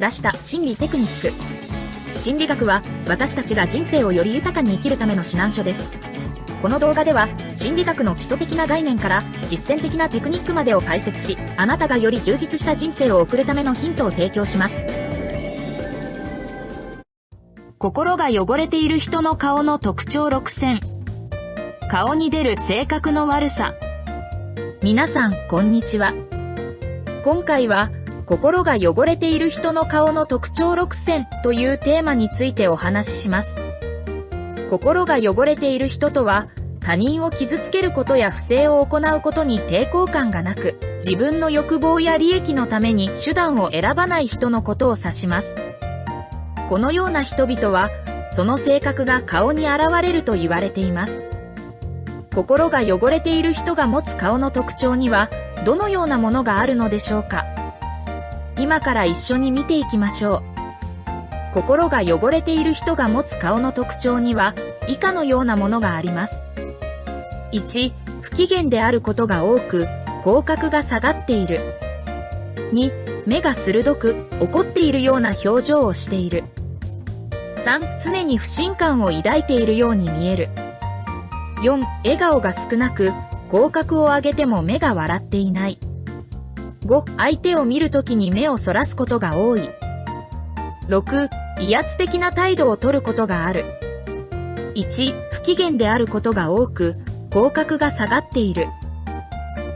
出した心理テクニック。心理学は私たちが人生をより豊かに生きるための指南書です。この動画では心理学の基礎的な概念から実践的なテクニックまでを解説し、あなたがより充実した人生を送るためのヒントを提供します。心が汚れている人の顔の特徴6選。顔に出る性格の悪さ。皆さん、こんにちは。今回は、心が汚れている人の顔の特徴6選というテーマについてお話しします。心が汚れている人とは、他人を傷つけることや不正を行うことに抵抗感がなく、自分の欲望や利益のために手段を選ばない人のことを指します。このような人々は、その性格が顔に現れると言われています。心が汚れている人が持つ顔の特徴には、どのようなものがあるのでしょうか。今から一緒に見ていきましょう。心が汚れている人が持つ顔の特徴には、以下のようなものがあります。1、不機嫌であることが多く、口角が下がっている。2、目が鋭く、怒っているような表情をしている。3、常に不信感を抱いているように見える。4、笑顔が少なく、口角を上げても目が笑っていない。5、相手を見るときに目をそらすことが多い。6、威圧的な態度を取ることがある。1、不機嫌であることが多く、口角が下がっている。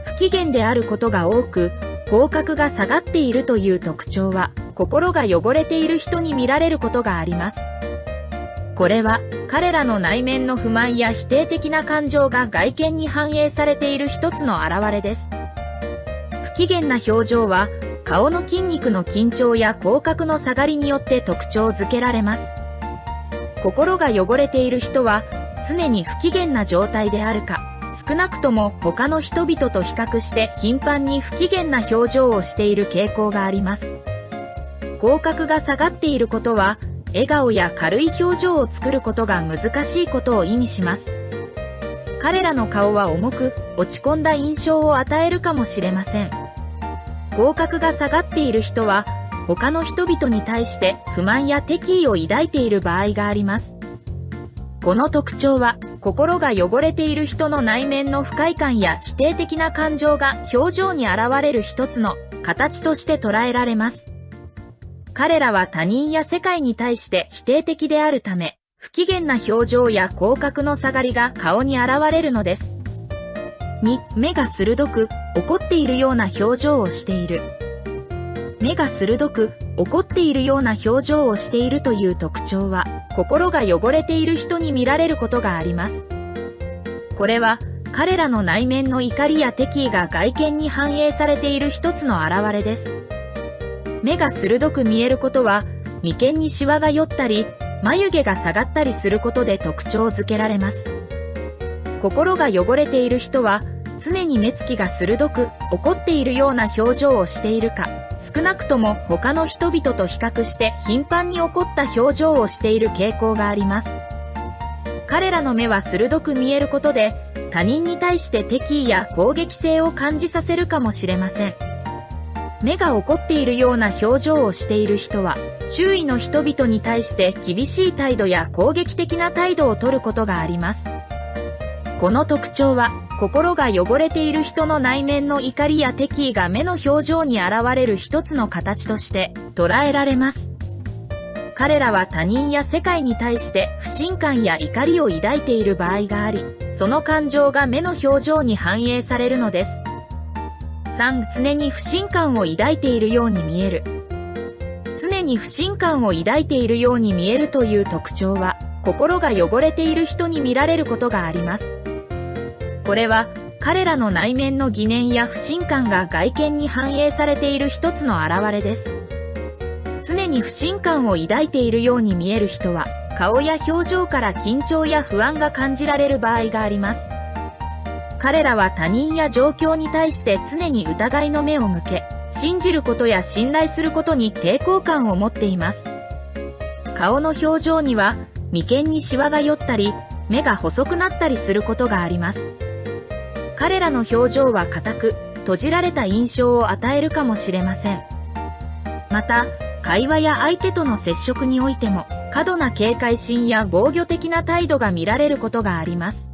不機嫌であることが多く、口角が下がっているという特徴は、心が汚れている人に見られることがあります。これは、彼らの内面の不満や否定的な感情が外見に反映されている一つの表れです。不機嫌な表情は、顔の筋肉の緊張や口角の下がりによって特徴づけられます。心が汚れている人は、常に不機嫌な状態であるか、少なくとも他の人々と比較して頻繁に不機嫌な表情をしている傾向があります。口角が下がっていることは、笑顔や軽い表情を作ることが難しいことを意味します。彼らの顔は重く、落ち込んだ印象を与えるかもしれません。口角が下がっている人は、他の人々に対して不満や敵意を抱いている場合があります。この特徴は、心が汚れている人の内面の不快感や否定的な感情が表情に現れる一つの形として捉えられます。彼らは他人や世界に対して否定的であるため、不機嫌な表情や口角の下がりが顔に現れるのです。2、目が鋭く、怒っているような表情をしている。目が鋭く、怒っているような表情をしているという特徴は、心が汚れている人に見られることがあります。これは、彼らの内面の怒りや敵意が外見に反映されている一つの表れです。目が鋭く見えることは、眉間にシワが寄ったり、眉毛が下がったりすることで特徴づけられます。心が汚れている人は、常に目つきが鋭く、怒っているような表情をしているか、少なくとも他の人々と比較して頻繁に怒った表情をしている傾向があります。彼らの目は鋭く見えることで、他人に対して敵意や攻撃性を感じさせるかもしれません。目が怒っているような表情をしている人は、周囲の人々に対して厳しい態度や攻撃的な態度を取ることがあります。この特徴は、心が汚れている人の内面の怒りや敵意が目の表情に現れる一つの形として捉えられます。彼らは他人や世界に対して不信感や怒りを抱いている場合があり、その感情が目の表情に反映されるのです。3、常に不信感を抱いているように見える。常に不信感を抱いているように見えるという特徴は、心が汚れている人に見られることがあります。これは、彼らの内面の疑念や不信感が外見に反映されている一つの表れです。常に不信感を抱いているように見える人は、顔や表情から緊張や不安が感じられる場合があります。彼らは他人や状況に対して常に疑いの目を向け、信じることや信頼することに抵抗感を持っています。顔の表情には、眉間にシワが寄ったり、目が細くなったりすることがあります。彼らの表情は硬く、閉じられた印象を与えるかもしれません。また、会話や相手との接触においても、過度な警戒心や防御的な態度が見られることがあります。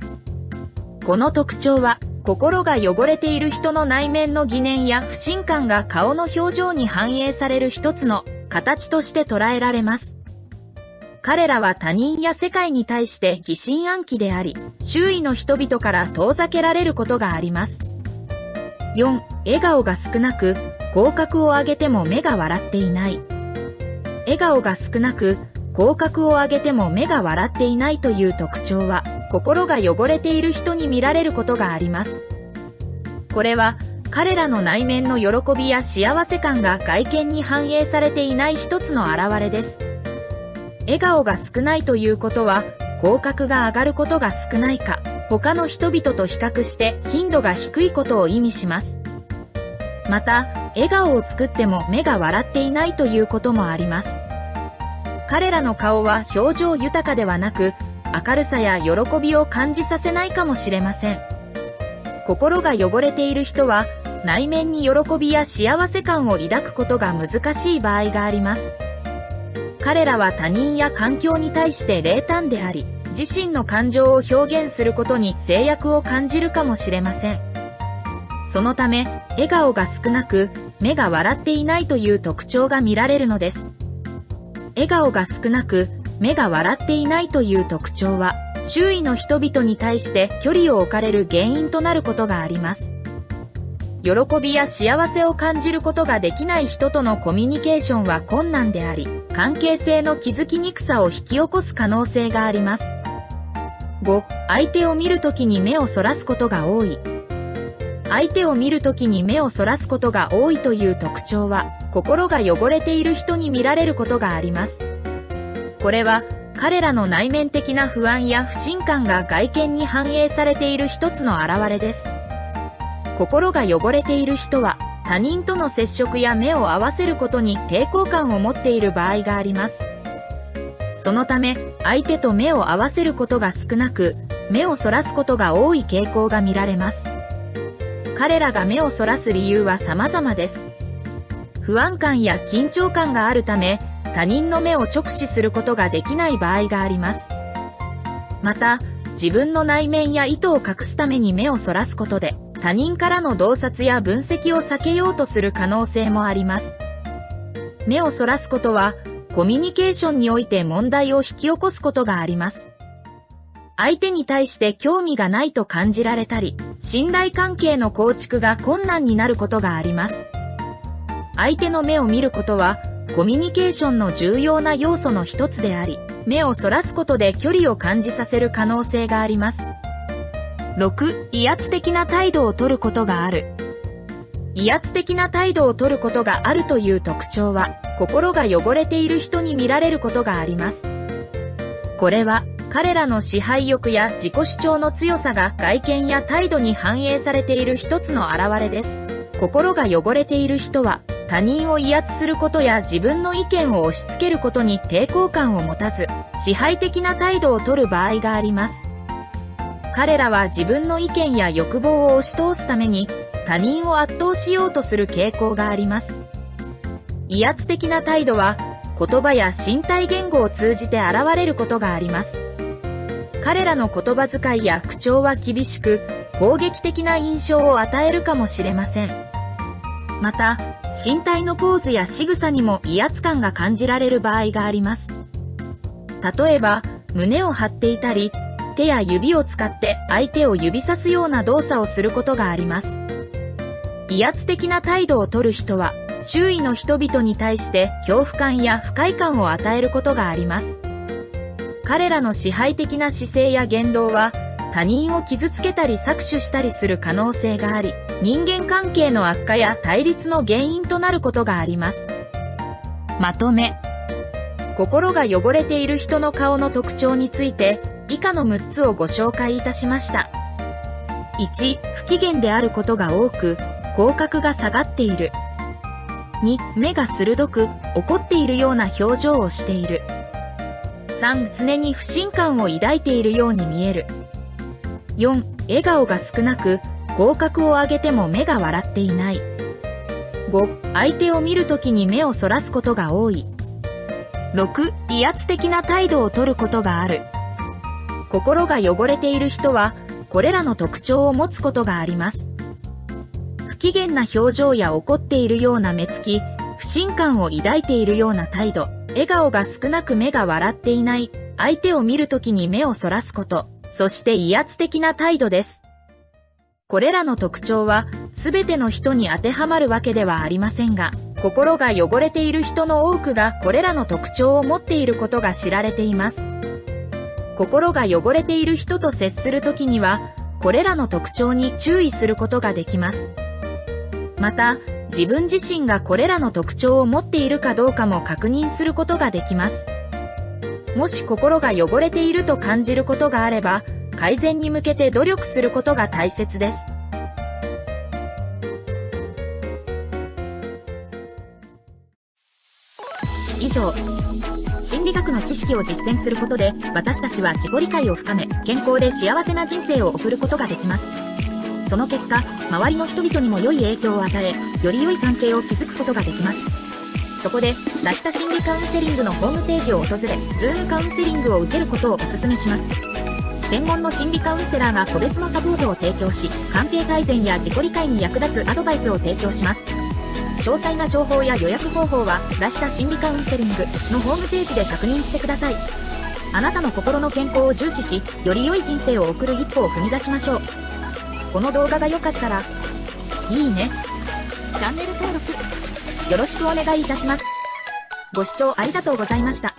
この特徴は、心が汚れている人の内面の疑念や不信感が顔の表情に反映される一つの形として捉えられます。彼らは他人や世界に対して疑心暗鬼であり、周囲の人々から遠ざけられることがあります。4. 笑顔が少なく、口角を上げても目が笑っていない。笑顔が少なく、口角を上げても目が笑っていないという特徴は、心が汚れている人に見られることがあります。これは、彼らの内面の喜びや幸せ感が外見に反映されていない一つの表れです。笑顔が少ないということは、口角が上がることが少ないか、他の人々と比較して頻度が低いことを意味します。また、笑顔を作っても目が笑っていないということもあります。彼らの顔は表情豊かではなく、明るさや喜びを感じさせないかもしれません。心が汚れている人は、内面に喜びや幸せ感を抱くことが難しい場合があります。彼らは他人や環境に対して冷淡であり、自身の感情を表現することに制約を感じるかもしれません。そのため、笑顔が少なく、目が笑っていないという特徴が見られるのです。笑顔が少なく、目が笑っていないという特徴は、周囲の人々に対して距離を置かれる原因となることがあります。喜びや幸せを感じることができない人とのコミュニケーションは困難であり、関係性の築きにくさを引き起こす可能性があります。5. 相手を見るときに目をそらすことが多い。相手を見るときに目をそらすことが多いという特徴は、心が汚れている人に見られることがあります。これは、彼らの内面的な不安や不信感が外見に反映されている一つの表れです。心が汚れている人は、他人との接触や目を合わせることに抵抗感を持っている場合があります。そのため、相手と目を合わせることが少なく、目をそらすことが多い傾向が見られます。彼らが目をそらす理由は様々です。不安感や緊張感があるため、他人の目を直視することができない場合があります。また、自分の内面や意図を隠すために目をそらすことで、他人からの洞察や分析を避けようとする可能性もあります。目をそらすことは、コミュニケーションにおいて問題を引き起こすことがあります。相手に対して興味がないと感じられたり、信頼関係の構築が困難になることがあります。相手の目を見ることは、コミュニケーションの重要な要素の一つであり、目をそらすことで距離を感じさせる可能性があります。6. 威圧的な態度をとることがある。威圧的な態度をとることがあるという特徴は、心が汚れている人に見られることがあります。これは、彼らの支配欲や自己主張の強さが外見や態度に反映されている一つの表れです。心が汚れている人は、他人を威圧することや自分の意見を押し付けることに抵抗感を持たず、支配的な態度をとる場合があります。彼らは自分の意見や欲望を押し通すために、他人を圧倒しようとする傾向があります。威圧的な態度は、言葉や身体言語を通じて現れることがあります。彼らの言葉遣いや口調は厳しく、攻撃的な印象を与えるかもしれません。また、身体のポーズや仕草にも威圧感が感じられる場合があります。例えば、胸を張っていたり、手や指を使って相手を指さすような動作をすることがあります。威圧的な態度をとる人は、周囲の人々に対して恐怖感や不快感を与えることがあります。彼らの支配的な姿勢や言動は、他人を傷つけたり搾取したりする可能性があり、人間関係の悪化や対立の原因となることがあります。まとめ。心が汚れている人の顔の特徴について、以下の6つをご紹介いたしました。1. 不機嫌であることが多く、口角が下がっている。2. 目が鋭く、怒っているような表情をしている。3. 常に不信感を抱いているように見える。4. 笑顔が少なく、口角を上げても目が笑っていない。5. 5、相手を見るときに目をそらすことが多い。6、威圧的な態度をとることがある。心が汚れている人は、これらの特徴を持つことがあります。不機嫌な表情や怒っているような目つき、不信感を抱いているような態度、笑顔が少なく目が笑っていない、相手を見るときに目をそらすこと、そして威圧的な態度です。これらの特徴は、すべての人に当てはまるわけではありませんが、心が汚れている人の多くがこれらの特徴を持っていることが知られています。心が汚れている人と接するときには、これらの特徴に注意することができます。また、自分自身がこれらの特徴を持っているかどうかも確認することができます。もし心が汚れていると感じることがあれば、改善に向けて努力することが大切です。以上、心理学の知識を実践することで、私たちは自己理解を深め、健康で幸せな人生を送ることができます。その結果、周りの人々にも良い影響を与え、より良い関係を築くことができます。そこで、ラヒタ心理カウンセリングのホームページを訪れ、Zoom カウンセリングを受けることをお勧めします。専門の心理カウンセラーが個別のサポートを提供し、関係改善や自己理解に役立つアドバイスを提供します。詳細な情報や予約方法は、ラヒタ心理カウンセリングのホームページで確認してください。あなたの心の健康を重視し、より良い人生を送る一歩を踏み出しましょう。この動画が良かったら、いいね、チャンネル登録、よろしくお願いいたします。ご視聴ありがとうございました。